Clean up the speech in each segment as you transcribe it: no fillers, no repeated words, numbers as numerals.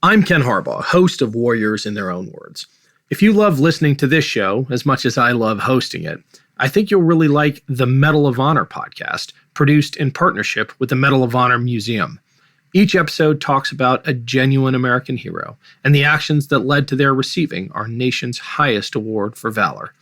I'm Ken Harbaugh, host of Warriors in Their Own Words. If you love listening to this show as much as I love hosting it, I think you'll really like the Medal of Honor podcast, produced in partnership with the Medal of Honor Museum. Each episode talks about a genuine American hero and the actions that led to their receiving our nation's highest award for valor.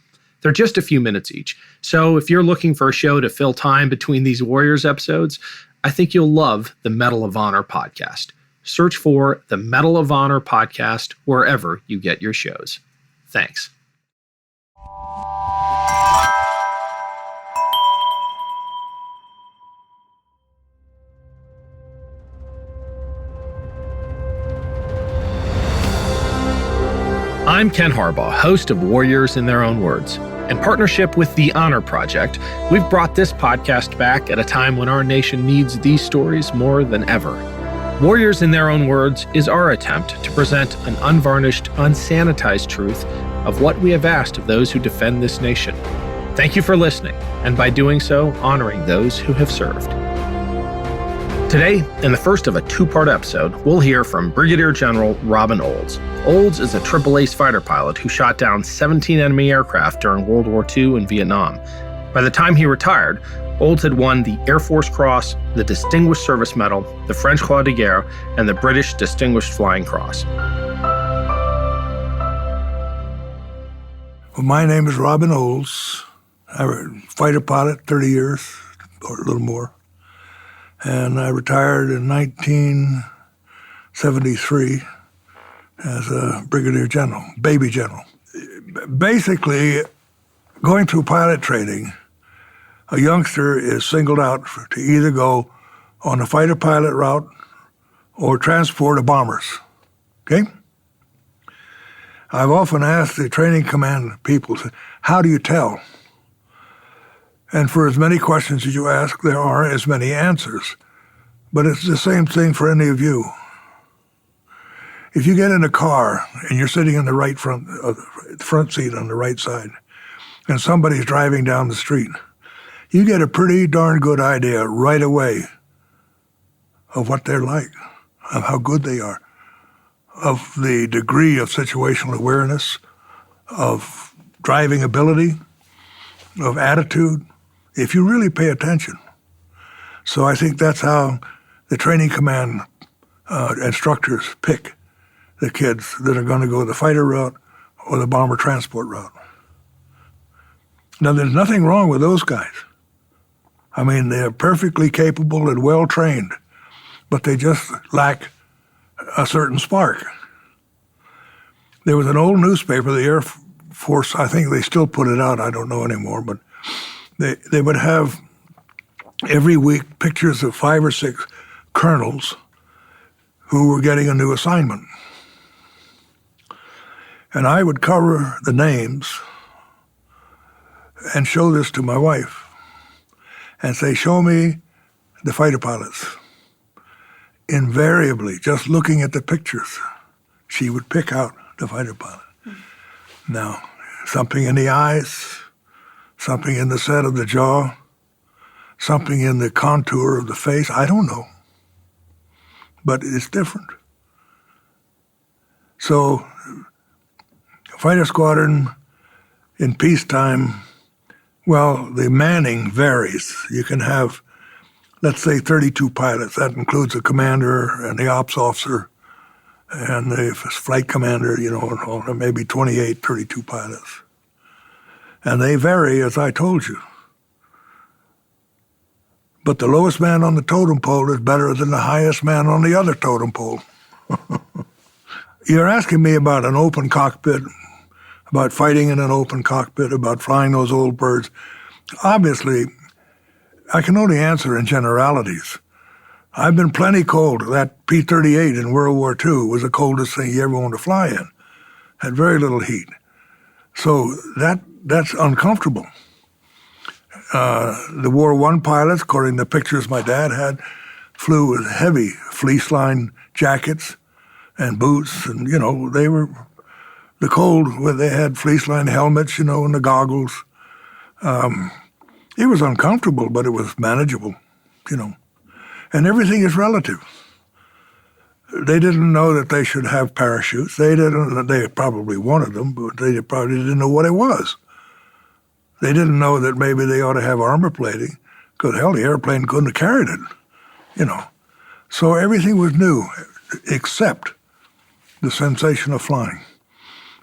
They're just a few minutes each, so if you're looking for a show to fill time between these Warriors episodes, I think you'll love the Medal of Honor podcast. Search for the Medal of Honor podcast wherever you get your shows. Thanks. I'm Ken Harbaugh, host of Warriors in Their Own Words. In partnership with the Honor Project, we've brought this podcast back at a time when our nation needs these stories more than ever. Warriors in Their Own Words is our attempt to present an unvarnished, unsanitized truth of what we have asked of those who defend this nation. Thank you for listening, and by doing so, honoring those who have served. Today, in the first of a two-part episode, we'll hear from Brigadier General Robin Olds. Olds is a triple ace fighter pilot who shot down 17 enemy aircraft during World War II and Vietnam. By the time he retired, Olds had won the Air Force Cross, the Distinguished Service Medal, the French Croix de Guerre, and the British Distinguished Flying Cross. Well, my name is Robin Olds. I was a fighter pilot, 30 years, or a little more. And I retired in 1973 as a brigadier general, baby general. Basically, going through pilot training, a youngster is singled out to either go on a fighter pilot route or transport of bombers, okay? I've often asked the training command people, how do you tell? And for as many questions as you ask, there are as many answers. But it's the same thing for any of you. If you get in a car and you're sitting in the front seat on the right side, and somebody's driving down the street, you get a pretty darn good idea right away of what they're like, of how good they are, of the degree of situational awareness, of driving ability, of attitude, if you really pay attention. So I think that's how the training command instructors pick the kids that are going to go the fighter route or the bomber transport route. Now, there's nothing wrong with those guys. I mean, they're perfectly capable and well-trained, but they just lack a certain spark. There was an old newspaper, the Air Force, I think they still put it out, I don't know anymore, but they would have every week pictures of 5 or 6 colonels who were getting a new assignment. And I would cover the names and show this to my wife and say, show me the fighter pilots. Invariably, just looking at the pictures, she would pick out the fighter pilot. Now, something in the eyes, something in the set of the jaw, something in the contour of the face, I don't know. But it's different. So, fighter squadron in peacetime, well, the manning varies. You can have, let's say, 32 pilots. That includes a commander and the ops officer and the flight commander, maybe 28, 32 pilots. And they vary, as I told you. But the lowest man on the totem pole is better than the highest man on the other totem pole. You're asking me about an open cockpit, about fighting in an open cockpit, about flying those old birds. Obviously, I can only answer in generalities. I've been plenty cold. That P-38 in World War II was the coldest thing you ever wanted to fly in. Had very little heat. So that's uncomfortable. The War I pilots, according to the pictures my dad had, flew with heavy fleece-lined jackets and boots, and, they were the cold, where they had fleece-lined helmets, and the goggles. It was uncomfortable, but it was manageable, And everything is relative. They didn't know that they should have parachutes. They probably wanted them, but they probably didn't know what it was. They didn't know that maybe they ought to have armor plating, because hell, the airplane couldn't have carried it, So everything was new, except the sensation of flying.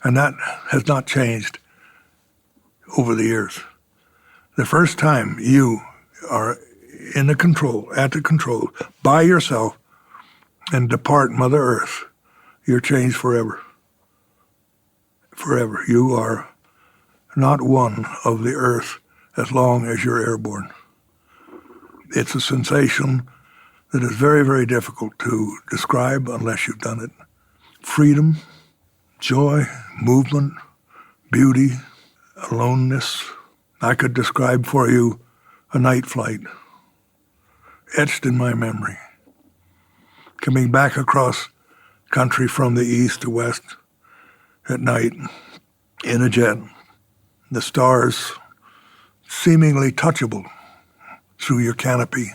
And that has not changed over the years. The first time you are at the control, by yourself, and depart Mother Earth, you're changed forever. Forever. You are not one of the earth as long as you're airborne. It's a sensation that is very, very difficult to describe unless you've done it. Freedom, joy, movement, beauty, aloneness. I could describe for you a night flight, etched in my memory. Coming back across country from the east to west at night in a jet, the stars seemingly touchable through your canopy,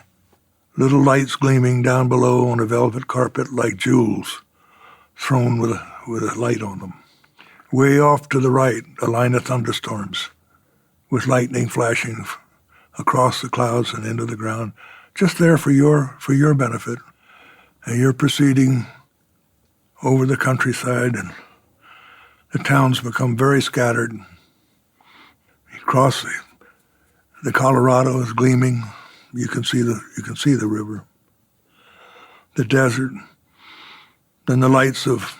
little lights gleaming down below on a velvet carpet like jewels thrown with a light on them. Way off to the right, a line of thunderstorms with lightning flashing across the clouds and into the ground, just there for your benefit. And you're proceeding over the countryside, and the towns become very scattered. You cross the Colorado is gleaming. You can see the river, the desert, then the lights of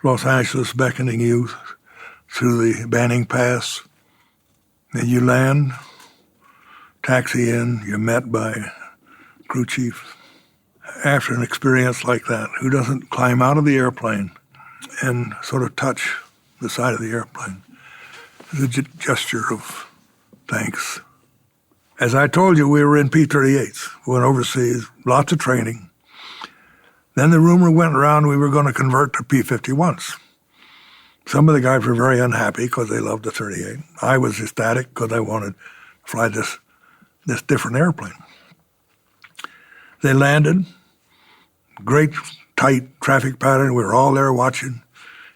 Los Angeles beckoning you through the Banning Pass. Then you land, taxi in, you're met by crew chief. After an experience like that, who doesn't climb out of the airplane and sort of touch the side of the airplane? It's a gesture of thanks. As I told you, we were in P-38s. We went overseas, lots of training. Then the rumor went around we were going to convert to P-51s. Some of the guys were very unhappy because they loved the 38. I was ecstatic because I wanted to fly this different airplane. They landed. Great, tight traffic pattern. We were all there watching.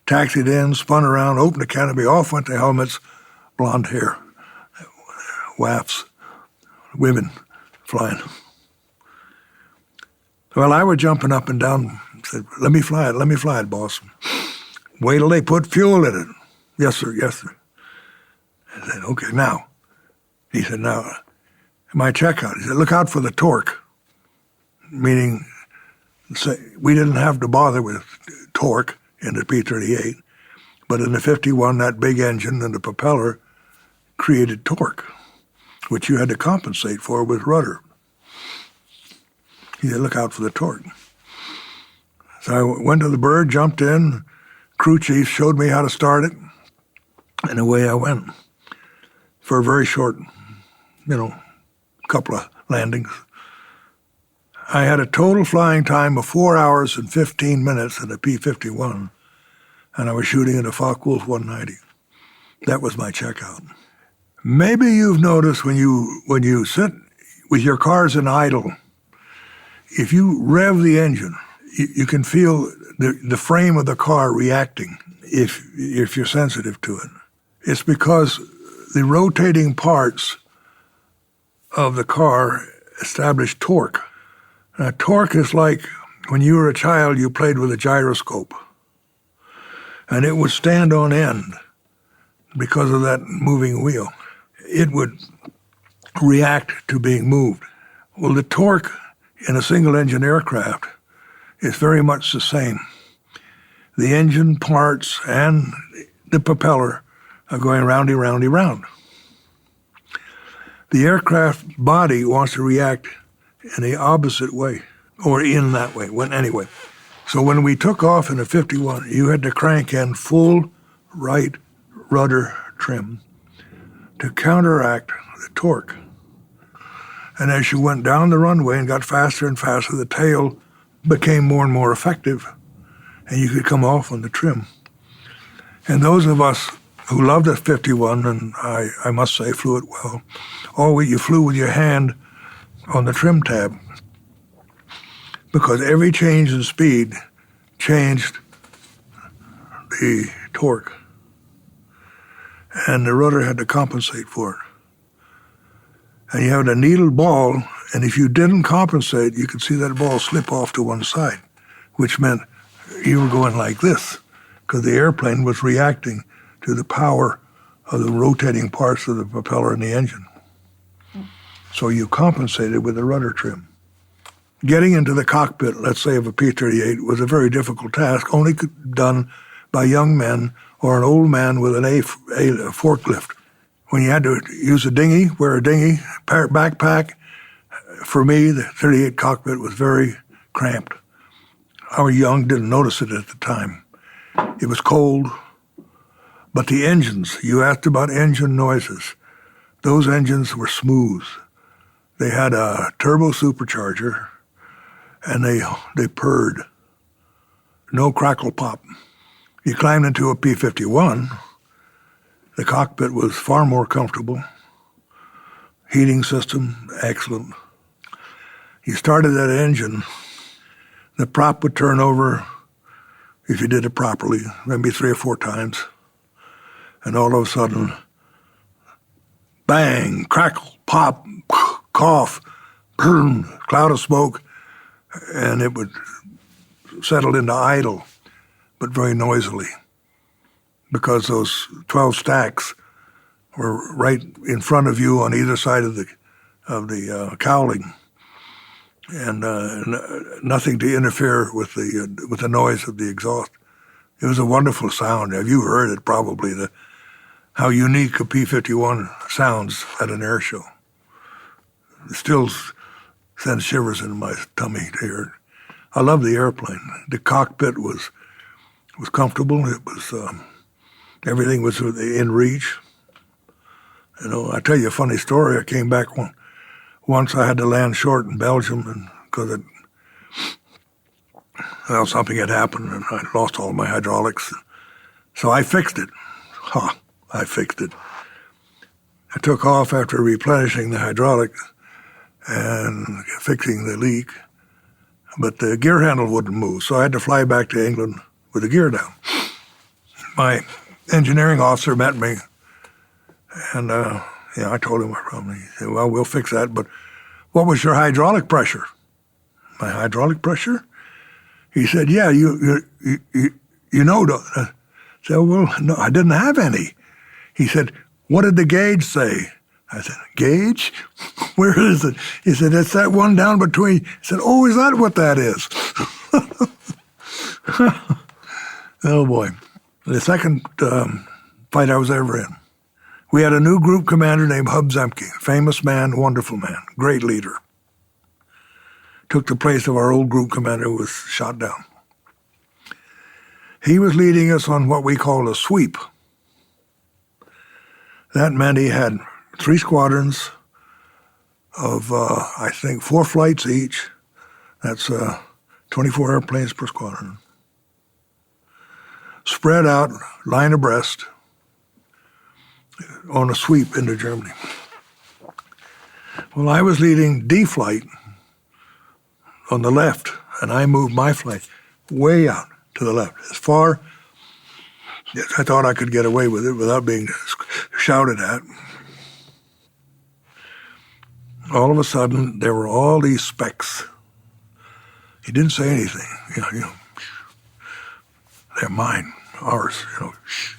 Taxied in, spun around, opened the canopy, off went the helmets, blonde hair, wafts, women flying. Well, I was jumping up and down, said, let me fly it, boss. Wait till they put fuel in it. Yes, sir. I said, okay, now. He said, now, my checkout. He said, look out for the torque, meaning we didn't have to bother with torque in the P-38, but in the 51, that big engine and the propeller created torque, which you had to compensate for with rudder. He said, look out for the torque. So I went to the bird, jumped in, crew chief showed me how to start it, and away I went for a very short, couple of landings. I had a total flying time of 4 hours and 15 minutes in a P-51, and I was shooting at a Focke-Wulf 190. That was my checkout. Maybe you've noticed when you sit with your cars in idle, if you rev the engine, you can feel the frame of the car reacting if you're sensitive to it. It's because the rotating parts of the car establish torque. Now, torque is like when you were a child, you played with a gyroscope, and it would stand on end because of that moving wheel. It would react to being moved. Well, the torque in a single-engine aircraft is very much the same. The engine parts and the propeller are going roundy, roundy, round. The aircraft body wants to react in the opposite way, or in that way, anyway. So when we took off in a 51, you had to crank in full right rudder trim to counteract the torque. And as you went down the runway and got faster and faster, the tail became more and more effective, and you could come off on the trim. And those of us who loved the 51, and I must say flew it well, you flew with your hand on the trim tab because every change in speed changed the torque. And the rudder had to compensate for it. And you had a needled ball, and if you didn't compensate, you could see that ball slip off to one side, which meant you were going like this, because the airplane was reacting to the power of the rotating parts of the propeller and the engine. So you compensated with the rudder trim. Getting into the cockpit, let's say, of a P-38 was a very difficult task, only done by young men or an old man with a forklift. When you had to use a dinghy, wear a dinghy, backpack, for me, the 38 cockpit was very cramped. I was young, didn't notice it at the time. It was cold, but the engines, you asked about engine noises. Those engines were smooth. They had a turbo supercharger, and they purred. No crackle pop. You climbed into a P-51, the cockpit was far more comfortable. Heating system, excellent. You started that engine, the prop would turn over if you did it properly, maybe 3 or 4 times. And all of a sudden, bang, crackle, pop, cough, boom, cloud of smoke, and it would settle into idle, but very noisily, because those 12 stacks were right in front of you on either side of the cowling, and nothing to interfere with the noise of the exhaust. It was a wonderful sound. Have you heard it? Probably how unique a P-51 sounds at an air show. It still sends shivers into my tummy to hear it. I love the airplane. The cockpit was comfortable. It was everything was in reach. You know, I tell you a funny story. I came back once. I had to land short in Belgium, and because something had happened, and I lost all my hydraulics. So I fixed it. I fixed it. I took off after replenishing the hydraulics and fixing the leak, but the gear handle wouldn't move, so I had to fly back to England with the gear down. My engineering officer met me, and I told him my problem. He said, "Well, we'll fix that, but what was your hydraulic pressure?" My hydraulic pressure? He said, "Yeah, you know." I said, "Well, no, I didn't have any." He said, "What did the gauge say?" I said, "Gauge? Where is it?" He said, "It's that one down between." He said, "Oh, is that what that is?" Oh, boy. The second fight I was ever in, we had a new group commander named Hub Zemke, famous man, wonderful man, great leader. Took the place of our old group commander who was shot down. He was leading us on what we called a sweep. That meant he had 3 squadrons of, I think, 4 flights each. That's 24 airplanes per squadron. Spread out, line abreast, on a sweep into Germany. Well, I was leading D flight on the left, and I moved my flight way out to the left, as far as I thought I could get away with it without being shouted at. All of a sudden, there were all these specks. He didn't say anything. You know, they're mine, ours. Shh.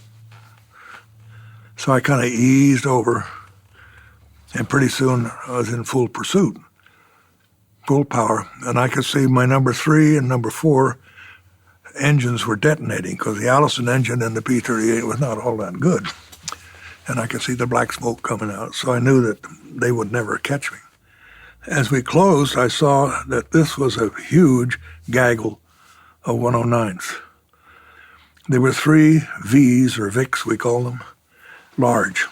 So I kind of eased over, and pretty soon I was in full pursuit, full power, and I could see my number 3 and number 4 engines were detonating because the Allison engine in the P-38 was not all that good. And I could see the black smoke coming out, so I knew that they would never catch me. As we closed, I saw that this was a huge gaggle of 109s. There were 3 Vs, or Vics we call them, large,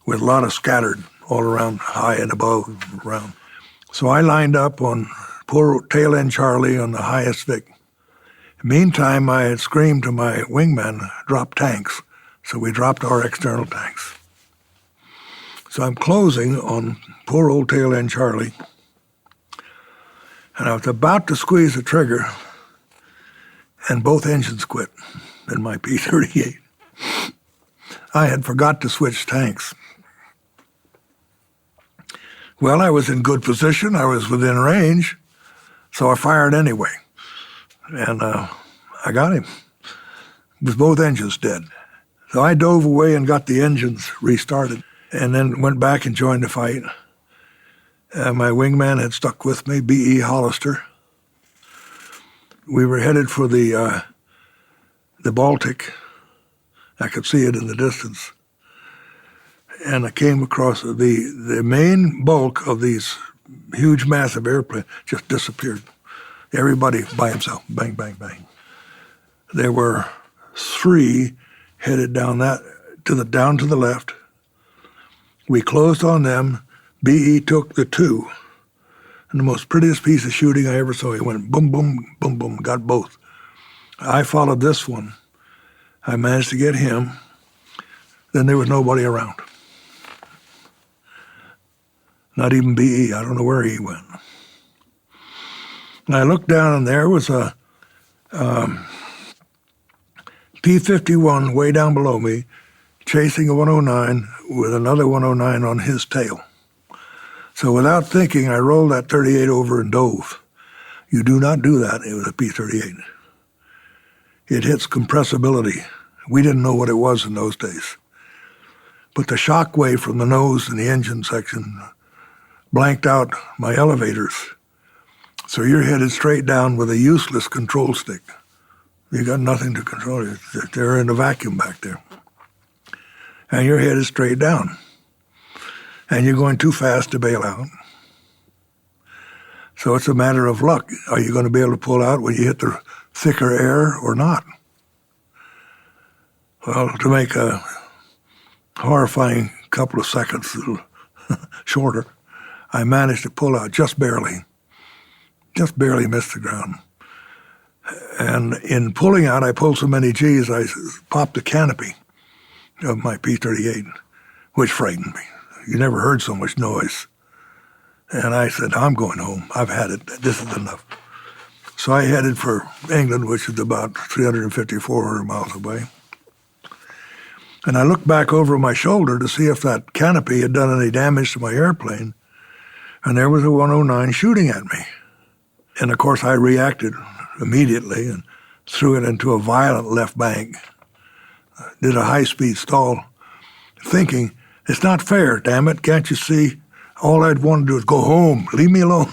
with a lot of scattered all around, high and above, around. So I lined up on poor tail end Charlie on the highest Vic. Meantime, I had screamed to my wingman, drop tanks. So we dropped our external tanks. So I'm closing on poor old tail end Charlie. And I was about to squeeze the trigger, and both engines quit in my P-38. I had forgot to switch tanks. Well, I was in good position. I was within range, so I fired anyway. And I got him with both engines dead. So I dove away and got the engines restarted, and then went back and joined the fight. My wingman had stuck with me, B.E. Hollister. We were headed for the Baltic. I could see it in the distance. And I came across the main bulk of these huge, massive airplanes just disappeared. Everybody by himself, bang, bang, bang. There were 3 headed down to the left. We closed on them. B.E. took the 2. And the most prettiest piece of shooting I ever saw. He went boom, boom, boom, boom, got both. I followed this one. I managed to get him. Then there was nobody around. Not even B.E. I don't know where he went. And I looked down, and there was a P-51 way down below me, chasing a 109 with another 109 on his tail. So without thinking, I rolled that 38 over and dove. You do not do that with a P-38. It hits compressibility. We didn't know what it was in those days. But the shock wave from the nose and the engine section blanked out my elevators. So you're headed straight down with a useless control stick. You got nothing to control it. They're in a vacuum back there. And you're headed straight down. And you're going too fast to bail out. So it's a matter of luck. Are you going to be able to pull out when you hit the thicker air or not? Well, to make a horrifying couple of seconds shorter, I managed to pull out just barely missed the ground. And in pulling out, I pulled so many G's, I popped the canopy of my P-38, which frightened me. You never heard so much noise. And I said, I'm going home. I've had it. This is enough. So I headed for England, which is about 350, 400 miles away. And I looked back over my shoulder to see if that canopy had done any damage to my airplane. And there was a 109 shooting at me. And of course, I reacted immediately and threw it into a violent left bank. Did a high-speed stall, thinking, it's not fair, damn it, can't you see? All I'd want to do is go home, leave me alone.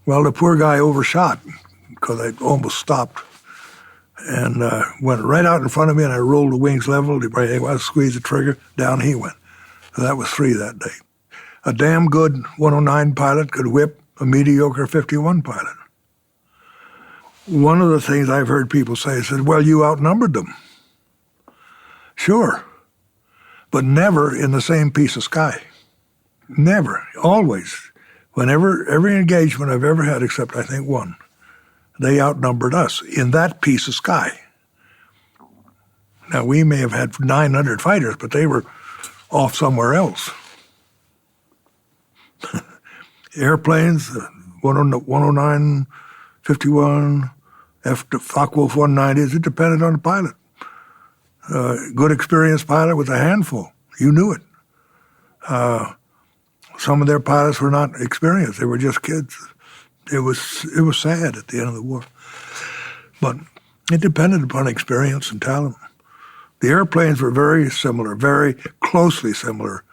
Well, the poor guy overshot because I almost stopped and went right out in front of me, and I rolled the wings level. I squeezed the trigger, down he went. So that was 3 that day. A damn good 109 pilot could whip a mediocre 51 pilot. One of the things I've heard people say is, well, you outnumbered them. Sure, but never in the same piece of sky. Never, always. Whenever, every engagement I've ever had, except I think one, they outnumbered us in that piece of sky. Now, we may have had 900 fighters, but they were off somewhere else. Airplanes, 109, 51, Focke-Wulf 190s, it depended on the pilot. Good experienced pilot with a handful. You knew it. Some of their pilots were not experienced. They were just kids. It was sad at the end of the war. But it depended upon experience and talent. The airplanes were very similar, very closely similar.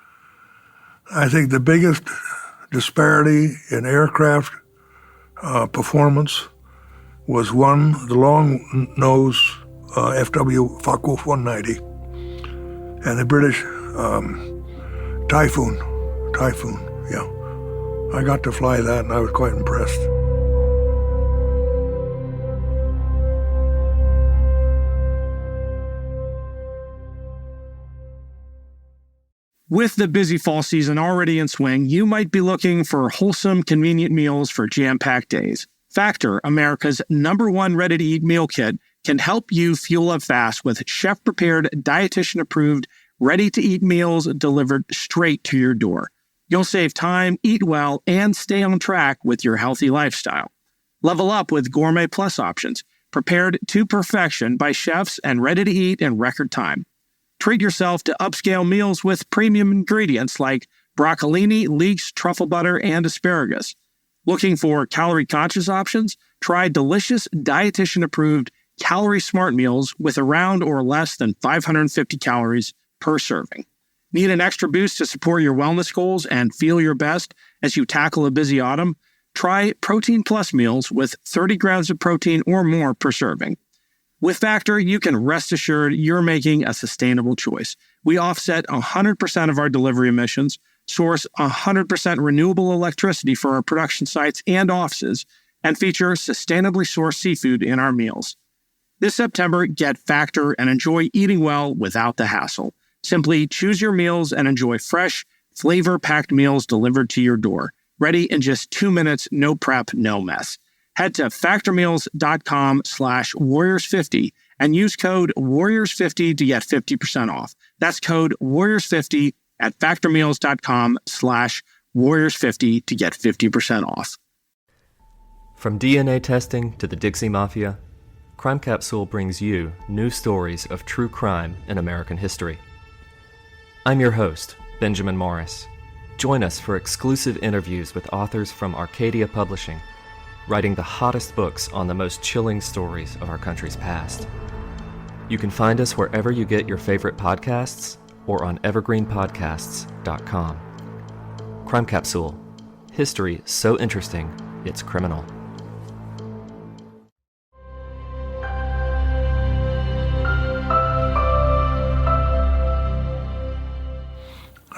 I think the biggest disparity in aircraft performance was the long nose FW Focke-Wulf 190 and the British Typhoon, yeah. I got to fly that and I was quite impressed. With the busy fall season already in swing, you might be looking for wholesome, convenient meals for jam-packed days. Factor, America's #1 ready-to-eat meal kit, can help you fuel up fast with chef-prepared, dietitian-approved, ready-to-eat meals delivered straight to your door. You'll save time, eat well, and stay on track with your healthy lifestyle. Level up with Gourmet Plus options, prepared to perfection by chefs and ready to eat in record time. Treat yourself to upscale meals with premium ingredients like broccolini, leeks, truffle butter, and asparagus. Looking for calorie-conscious options? Try delicious, dietitian-approved, calorie-smart meals with around or less than 550 calories per serving. Need an extra boost to support your wellness goals and feel your best as you tackle a busy autumn? Try Protein Plus meals with 30 grams of protein or more per serving. With Factor, you can rest assured you're making a sustainable choice. We offset 100% of our delivery emissions, source 100% renewable electricity for our production sites and offices, and feature sustainably sourced seafood in our meals. This September, get Factor and enjoy eating well without the hassle. Simply choose your meals and enjoy fresh, flavor-packed meals delivered to your door. Ready in just 2 minutes, no prep, no mess. Head to factormeals.com/warriors50 and use code warriors50 to get 50% off. That's code warriors50 at factormeals.com/warriors50 to get 50% off. From DNA testing to the Dixie Mafia, Crime Capsule brings you new stories of true crime in American history. I'm your host, Benjamin Morris. Join us for exclusive interviews with authors from Arcadia Publishing, writing the hottest books on the most chilling stories of our country's past. You can find us wherever you get your favorite podcasts or on evergreenpodcasts.com. Crime Capsule. History so interesting, it's criminal.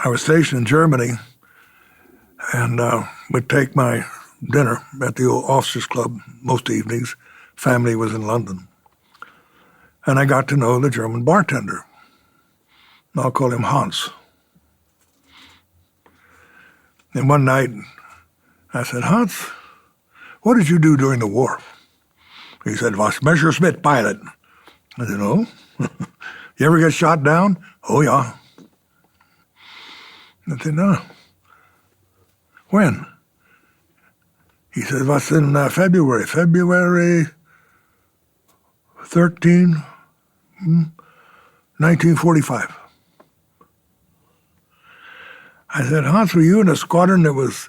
I was stationed in Germany, and would take my dinner at the old officers' club most evenings. Family was in London. And I got to know the German bartender. I'll call him Hans. And one night, I said, Hans, what did you do during the war? He said, was Messerschmitt pilot. I said, oh? You ever get shot down? Oh, yeah. I said, no. When? He said, was in February 13, 1945. I said, Hans, were you in a squadron that was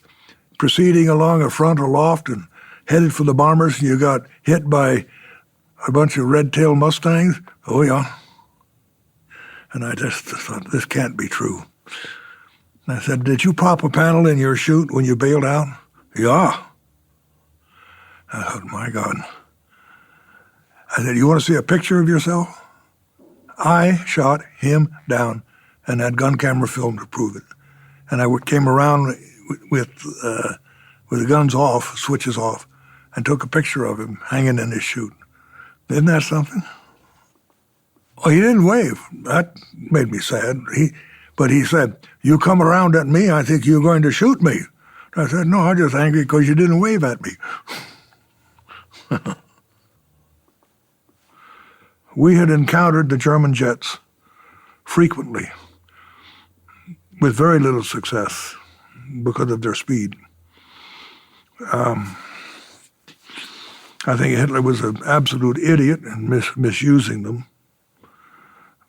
proceeding along a frontal loft and headed for the bombers, and you got hit by a bunch of red-tailed Mustangs? Oh, yeah. And I just thought, this can't be true. I said, did you pop a panel in your chute when you bailed out? Yeah. I thought, my God. I said, you want to see a picture of yourself? I shot him down and had gun camera film to prove it. And I came around with the guns off, switches off, and took a picture of him hanging in his chute. Isn't that something? Oh, he didn't wave. That made me sad. But he said, you come around at me, I think you're going to shoot me. I said, no, I'm just angry because you didn't wave at me. We had encountered the German jets frequently with very little success because of their speed. I think Hitler was an absolute idiot in misusing them,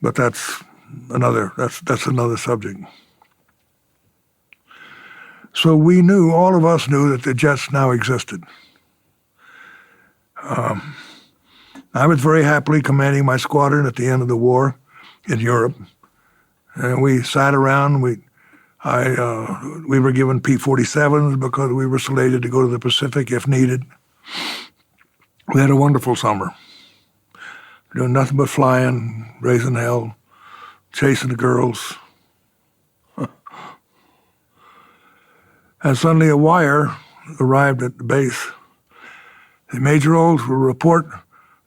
but that's another subject. So we knew, all of us knew, that the jets now existed. I was very happily commanding my squadron at the end of the war in Europe, and we sat around. We were given P-47s because we were slated to go to the Pacific if needed. We had a wonderful summer, doing nothing but flying, raising hell, chasing the girls. And suddenly a wire arrived at the base. The Major Olds will report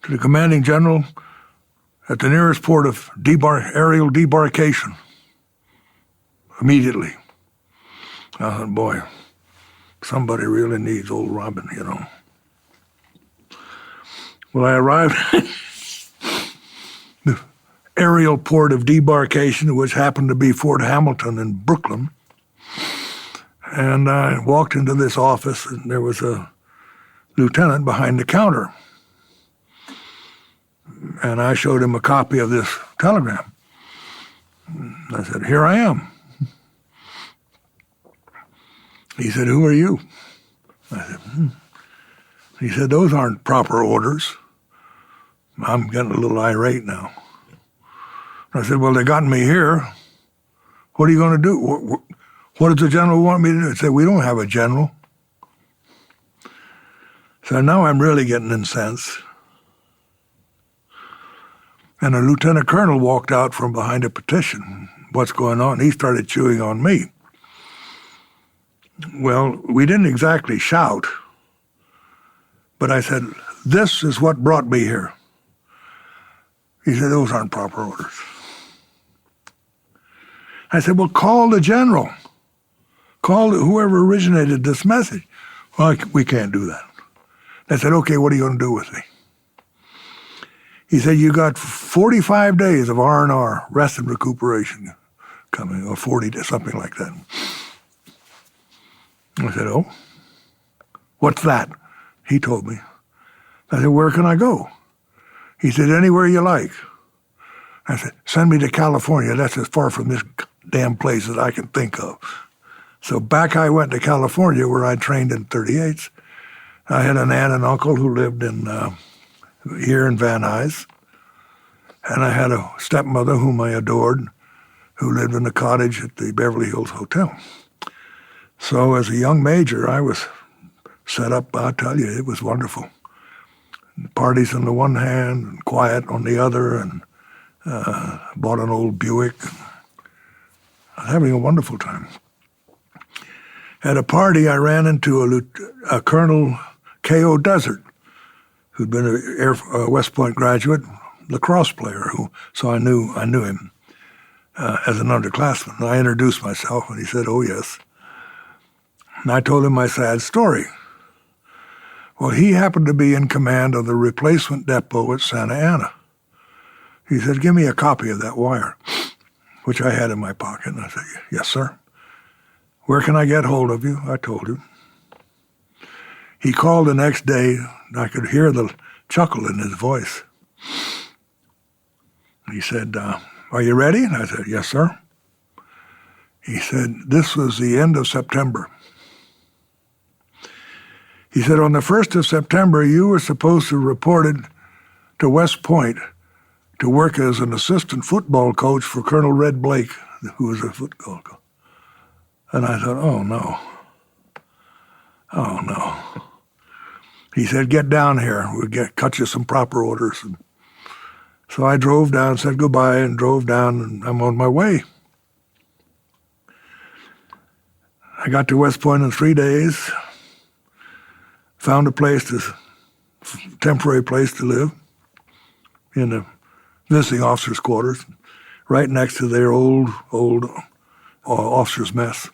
to the commanding general at the nearest port of aerial debarkation immediately. I thought, boy, somebody really needs old Robin, you know. Well, I arrived at the aerial port of debarkation, which happened to be Fort Hamilton in Brooklyn. And I walked into this office, and there was a lieutenant behind the counter. And I showed him a copy of this telegram. I said, "Here I am." He said, "Who are you?" I said, He said, "Those aren't proper orders." I'm getting a little irate now. I said, "Well, they got me here. What are you going to do? What does the general want me to do?" He said, "We don't have a general." So now I'm really getting incensed. And a lieutenant colonel walked out from behind a petition. What's going on? He started chewing on me. Well, we didn't exactly shout, but I said, "This is what brought me here." He said, "Those aren't proper orders." I said, "Well, call the general. Call whoever originated this message." "Well, we can't do that." I said, "Okay, what are you going to do with me?" He said, "You got 45 days of R&R, rest and recuperation, coming, or 40 days, something like that. I said, "Oh, what's that?" He told me. I said, "Where can I go?" He said, "Anywhere you like." I said, "Send me to California. That's as far from this damn place as I can think of." So back I went to California, where I trained in 38s. I had an aunt and uncle who lived in here in Van Nuys, and I had a stepmother whom I adored, who lived in a cottage at the Beverly Hills Hotel. So as a young major, I was set up, I'll tell you, it was wonderful. Parties on the one hand, and quiet on the other, and bought an old Buick. I was having a wonderful time. At a party, I ran into a Colonel K.O. Desert, who'd been a West Point graduate, lacrosse player, so I knew him as an underclassman. And I introduced myself, and he said, "Oh, yes." And I told him my sad story. Well, he happened to be in command of the replacement depot at Santa Ana. He said, "Give me a copy of that wire," which I had in my pocket. And I said, "Yes, sir." "Where can I get hold of you?" I told him. He called the next day, and I could hear the chuckle in his voice. He said, "Are you ready?" And I said, "Yes, sir." He said, "This was the end of September." He said, "On the 1st of September, you were supposed to report it to West Point to work as an assistant football coach for Colonel Red Blake, who was a football coach." And I thought, oh, no. Oh, no. He said, "Get down here. We'll cut you some proper orders." And so I drove down, said goodbye, and drove down, and I'm on my way. I got to West Point in 3 days, found a temporary place to live in the visiting officers' quarters, right next to their old officers' mess.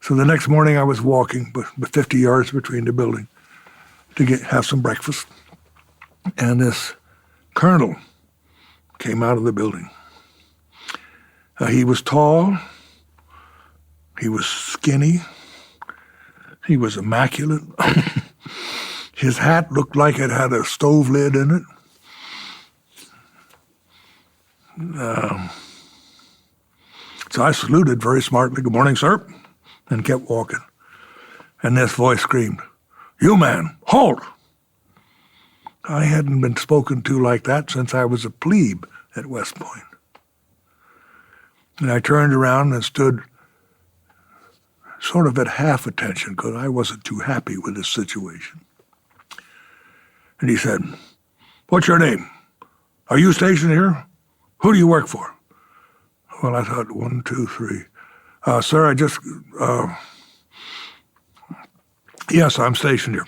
So the next morning I was walking with 50 yards between the building to have some breakfast. And this colonel came out of the building. He was tall. He was skinny. He was immaculate. His hat looked like it had a stove lid in it. So I saluted very smartly, "Good morning, sir," and kept walking. And this voice screamed, "You man, halt!" I hadn't been spoken to like that since I was a plebe at West Point. And I turned around and stood sort of at half attention because I wasn't too happy with this situation. And he said, "What's your name? Are you stationed here? Who do you work for?" Well, I thought, 1, 2, 3. "Sir, yes, I'm stationed here."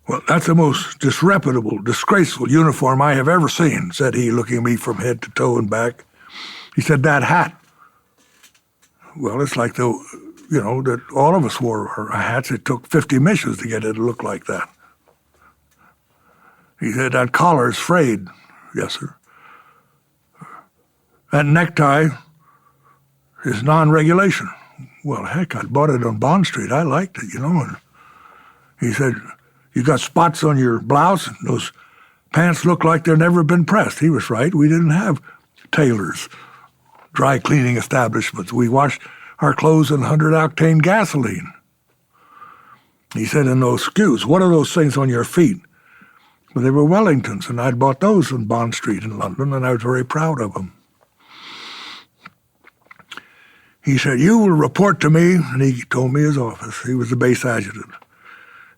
"Well, that's the most disreputable, disgraceful uniform I have ever seen," said he, looking at me from head to toe and back. He said, "That hat." Well, it's like that all of us wore our hats. It took 50 missions to get it to look like that. He said, "That collar is frayed." "Yes, sir." "That necktie is non-regulation." Well, heck, I bought it on Bond Street. I liked it, And he said, you got spots on your blouse? And those pants look like they've never been pressed. He was right. We didn't have tailors, dry cleaning establishments. We washed our clothes in 100-octane gasoline. He said, and those shoes, what are those things on your feet? Well, they were Wellingtons, and I'd bought those on Bond Street in London, and I was very proud of them. He said, you will report to me, and he told me his office. He was the base adjutant.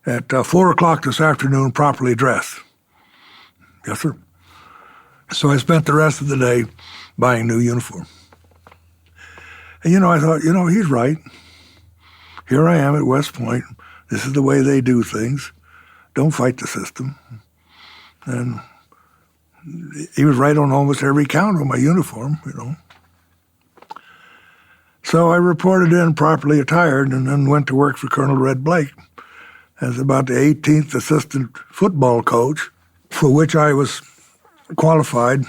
At 4 o'clock this afternoon, properly dressed. Yes, sir. So I spent the rest of the day buying new uniform. And, I thought, he's right. Here I am at West Point. This is the way they do things. Don't fight the system. And he was right on almost every count on my uniform, So I reported in properly attired and then went to work for Colonel Red Blake as about the 18th assistant football coach, for which I was qualified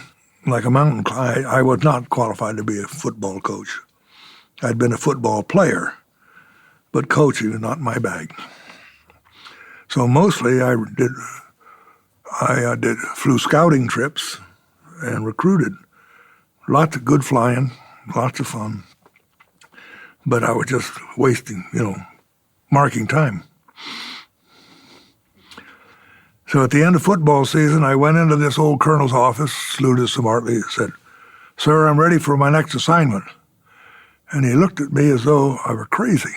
like a mountain climber. I was not qualified to be a football coach. I'd been a football player, but coaching was not my bag. So mostly I flew scouting trips and recruited. Lots of good flying, lots of fun. But I was just wasting, marking time. So at the end of football season, I went into this old colonel's office, saluted smartly, and said, "Sir, I'm ready for my next assignment." And he looked at me as though I were crazy.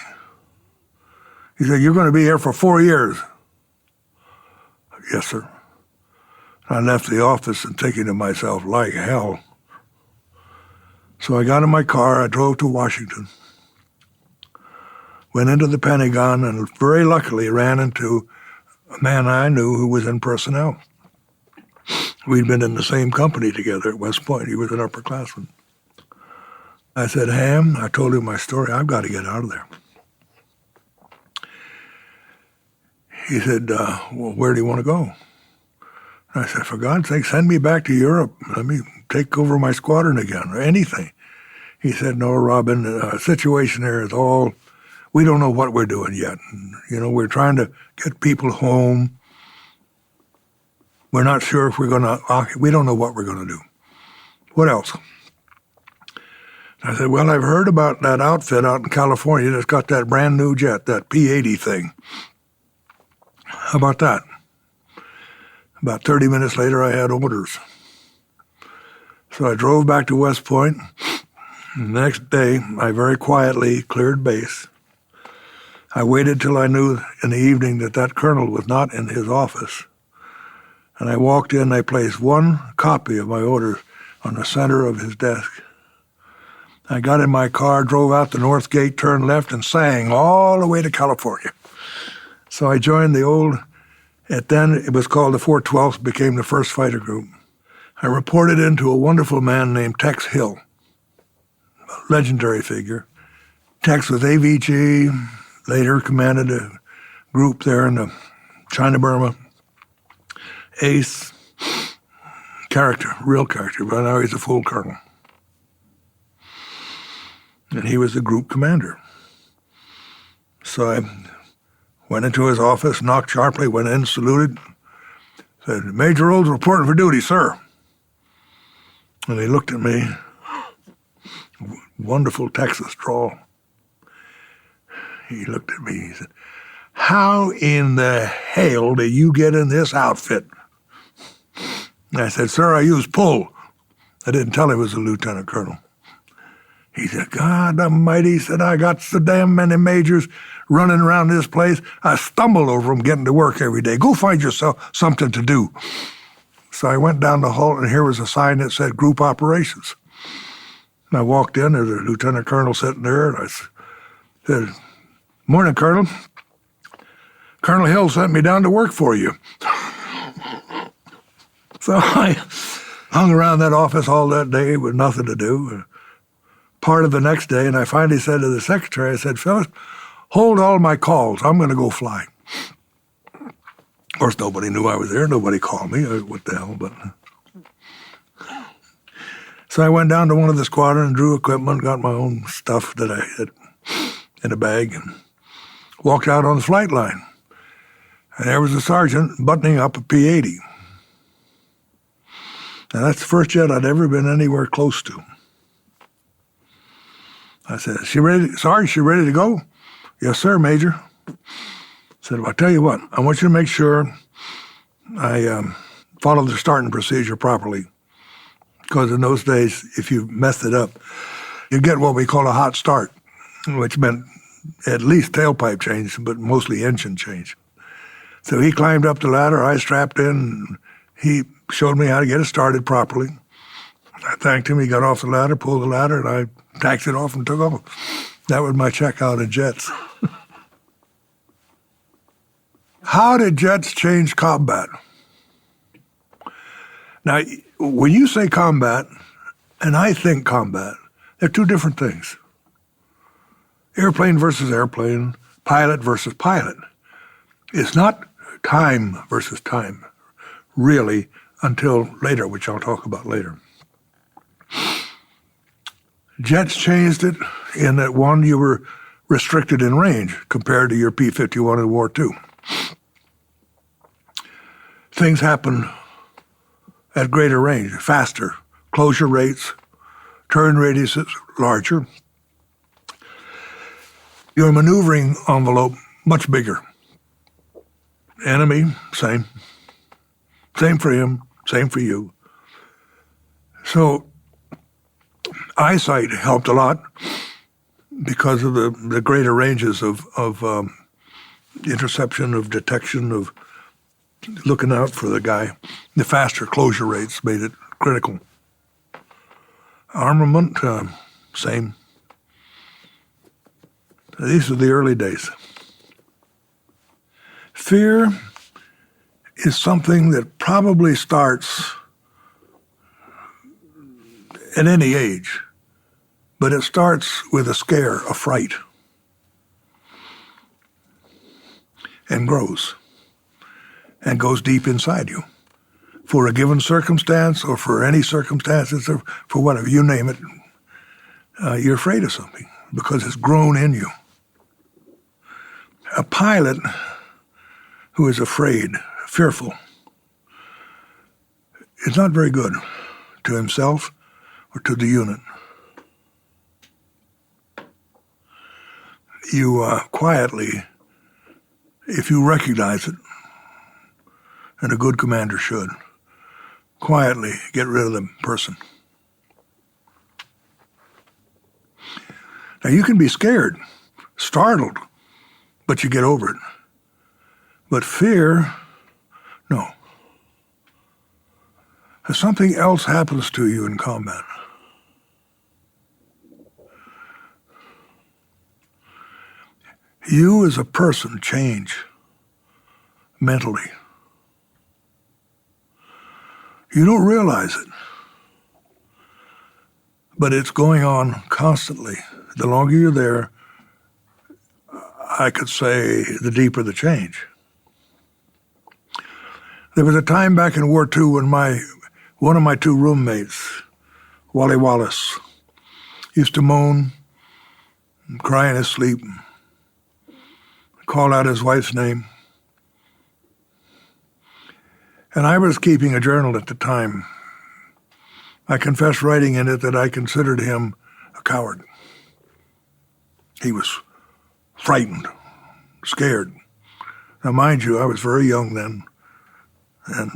He said, "You're going to be here for 4 years." "Yes, sir." I left the office and thinking to myself, like hell. So I got in my car, I drove to Washington, went into the Pentagon, and very luckily ran into a man I knew who was in personnel. We'd been in the same company together at West Point. He was an upperclassman. I said, "Ham," I told him my story, "I've got to get out of there." He said, "Well, where do you want to go?" I said, "For God's sake, send me back to Europe. Let me take over my squadron again, or anything." He said, "No, Robin, the situation there is all, we don't know what we're doing yet. We're trying to get people home. We're not sure if we're going to, we don't know what we're going to do. What else?" I said, "Well, I've heard about that outfit out in California that's got that brand new jet, that P-80 thing. How about that?" About 30 minutes later, I had orders. So I drove back to West Point. The next day, I very quietly cleared base. I waited till I knew in the evening that colonel was not in his office. And I walked in, I placed one copy of my orders on the center of his desk. I got in my car, drove out the north gate, turned left, and sang all the way to California. So I joined the old, then it was called the 412th, became the 1st Fighter Group. I reported into a wonderful man named Tex Hill, a legendary figure. Tex was AVG, later commanded a group there in the China-Burma. Ace, character, real character, but now he's a full colonel. And he was the group commander. So I went into his office, knocked sharply, went in, saluted, said, "Major Olds reporting for duty, sir." And he looked at me, wonderful Texas drawl. He looked at me, he said, "How in the hell did you get in this outfit?" And I said, "Sir, I use pull." I didn't tell him he was a lieutenant colonel. He said, "God almighty," he said, "I got so damn many majors running around this place. I stumble over them getting to work every day. Go find yourself something to do." So I went down the hall, and here was a sign that said Group Operations. And I walked in, there's a lieutenant colonel sitting there, and I said, "Morning, Colonel. Colonel Hill sent me down to work for you." So I hung around that office all that day with nothing to do. Part of the next day, and I finally said to the secretary, I said, "Phyllis, hold all my calls. I'm going to go fly." Of course, nobody knew I was there. Nobody called me. What the hell? But so I went down to one of the squadron, drew equipment, got my own stuff that I had in a bag and walked out on the flight line. And there was a sergeant buttoning up a P-80. And that's the first jet I'd ever been anywhere close to. I said, Sarge, she ready to go? Yes, sir, Major. I said, well, I'll tell you what, I want you to make sure I follow the starting procedure properly. Because in those days, if you messed it up, you get what we call a hot start, which meant at least tailpipe change, but mostly engine change. So he climbed up the ladder, I strapped in, and he showed me how to get it started properly. I thanked him, he got off the ladder, pulled the ladder, and I taxied off and took off. That was my checkout in jets. How did jets change combat? Now, when you say combat, and I think combat, they're two different things. Airplane versus airplane, pilot versus pilot. It's not time versus time, really, until later, which I'll talk about later. Jets changed it in that, one, you were restricted in range compared to your P-51 in War II. Things happen at greater range, faster, closure rates, turn radiuses larger. Your maneuvering envelope much bigger. Enemy, same. Same for him, same for you. So eyesight helped a lot because of the greater ranges of interception, of detection, of looking out for the guy. The faster closure rates made it critical. Armament, same. These are the early days. Fear is something that probably starts at any age, but it starts with a scare, a fright, and grows, and goes deep inside you. For a given circumstance, or for any circumstances, or for whatever, you name it, you're afraid of something because it's grown in you. A pilot who is afraid, fearful, is not very good to himself or to the unit. You quietly, if you recognize it, and a good commander should, quietly get rid of the person. Now you can be scared, startled, but you get over it. But fear, no. Something else happens to you in combat. You as a person change mentally. You don't realize it, but it's going on constantly. The longer you're there, I could say, the deeper the change. There was a time back in War II when one of my two roommates, Wally Wallace, used to moan and cry in his sleep, call out his wife's name. And I was keeping a journal at the time. I confess writing in it that I considered him a coward. He was frightened, scared. Now, mind you, I was very young then. And,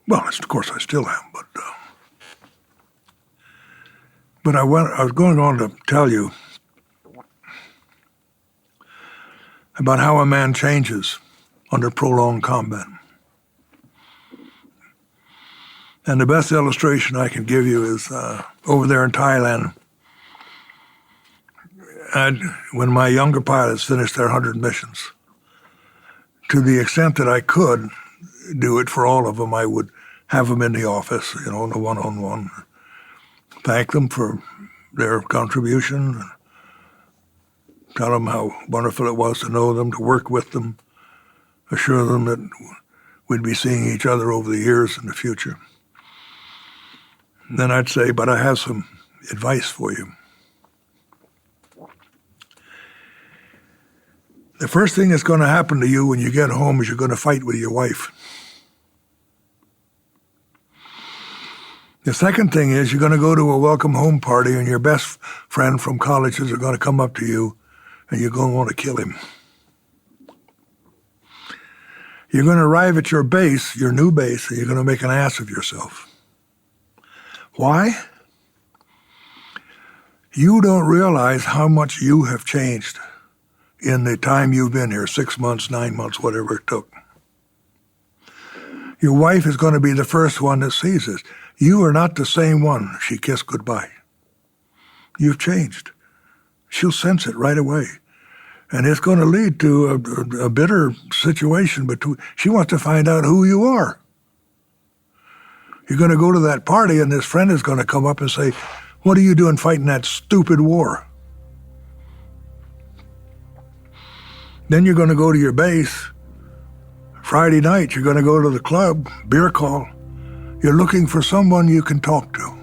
well, of course I still am, but I was going on to tell you about how a man changes under prolonged combat. And the best illustration I can give you is over there in Thailand. When my younger pilots finished their 100 missions, to the extent that I could do it for all of them, I would have them in the office, in a one-on-one, thank them for their contribution, tell them how wonderful it was to know them, to work with them, assure them that we'd be seeing each other over the years in the future. And then I'd say, but I have some advice for you. The first thing that's going to happen to you when you get home is you're going to fight with your wife. The second thing is you're going to go to a welcome home party and your best friend from colleges are going to come up to you and you're going to want to kill him. You're going to arrive at your base, your new base, and you're going to make an ass of yourself. Why? You don't realize how much you have changed in the time you've been here, 6 months, 9 months, whatever it took. Your wife is going to be the first one that sees this. You are not the same one she kissed goodbye. You've changed. She'll sense it right away. And it's going to lead to a bitter situation between. She wants to find out who you are. You're going to go to that party and this friend is going to come up and say, "What are you doing fighting that stupid war?" Then you're going to go to your base. Friday night, you're going to go to the club, beer call. You're looking for someone you can talk to,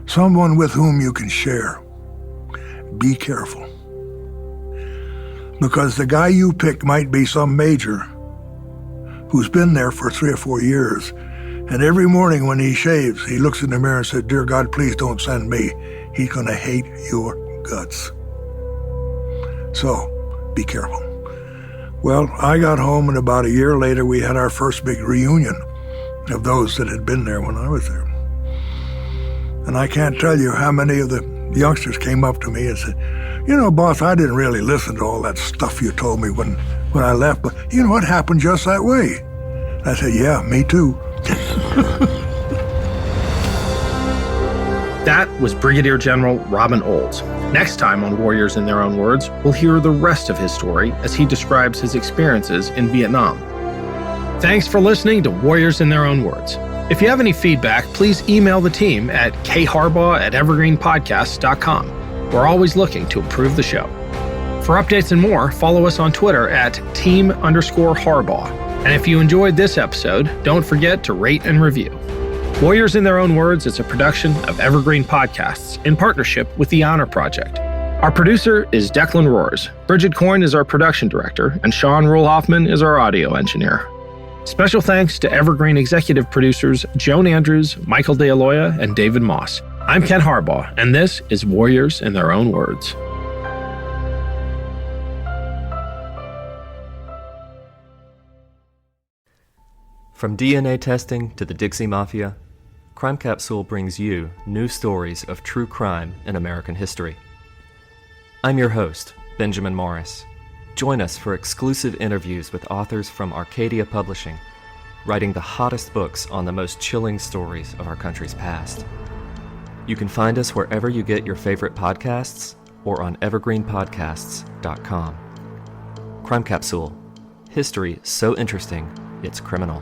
someone with whom you can share. Be careful. Because the guy you pick might be some major who's been there for 3 or 4 years. And every morning when he shaves, he looks in the mirror and says, "Dear God, please don't send me." He's going to hate your guts. So, be careful. Well, I got home, and about a year later, we had our first big reunion of those that had been there when I was there. And I can't tell you how many of the youngsters came up to me and said, "You know, boss, I didn't really listen to all that stuff you told me when I left, but you know, it happened just that way." I said, "Yeah, me too." That was Brigadier General Robin Olds. Next time on Warriors in Their Own Words, we'll hear the rest of his story as he describes his experiences in Vietnam. Thanks for listening to Warriors in Their Own Words. If you have any feedback, please email the team at kharbaugh@evergreenpodcasts.com. We're always looking to improve the show. For updates and more, follow us on Twitter at @team_Harbaugh. And if you enjoyed this episode, don't forget to rate and review. Warriors in Their Own Words is a production of Evergreen Podcasts in partnership with the Honor Project. Our producer is Declan Roars. Bridget Coyne is our production director, and Sean Rule-Hoffman is our audio engineer. Special thanks to Evergreen executive producers Joan Andrews, Michael DeAloia, and David Moss. I'm Ken Harbaugh, and this is Warriors in Their Own Words. From DNA testing to the Dixie Mafia, Crime Capsule brings you new stories of true crime in American history. I'm your host, Benjamin Morris. Join us for exclusive interviews with authors from Arcadia Publishing, writing the hottest books on the most chilling stories of our country's past. You can find us wherever you get your favorite podcasts or on evergreenpodcasts.com. Crime Capsule. History so interesting, it's criminal.